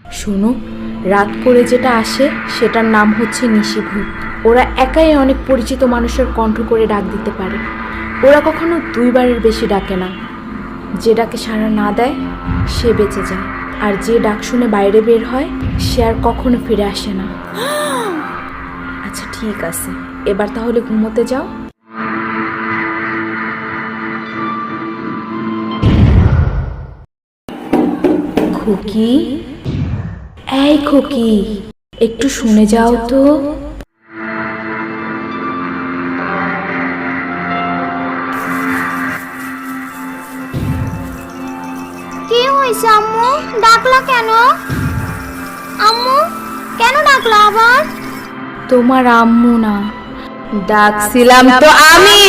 শোনো, রাত করে যেটা আসে সেটার নাম হচ্ছে নিশিভূত। ওরা একাই অনেক পরিচিত মানুষের কণ্ঠ করে ডাক দিতে পারে। ওরা কখনো 2 বারের বেশি ডাকে না। যে ডাকে সাড়া না দেয় সে বেঁচে যায়, আর যে ডাক শুনে বাইরে বের হয় সে আর কখনো ফিরে আসে না। আচ্ছা ঠিক আছে, এবার তাহলে ঘুমোতে যাও। খুকি, এই খুকি, একটু শুনে যাও তো। কি হয়েছে আম্মু? ডাকলা কেন? আম্মু কেন ডাকলা আবার? তোমার আম্মু না, ডাকছিলাম তো আমি।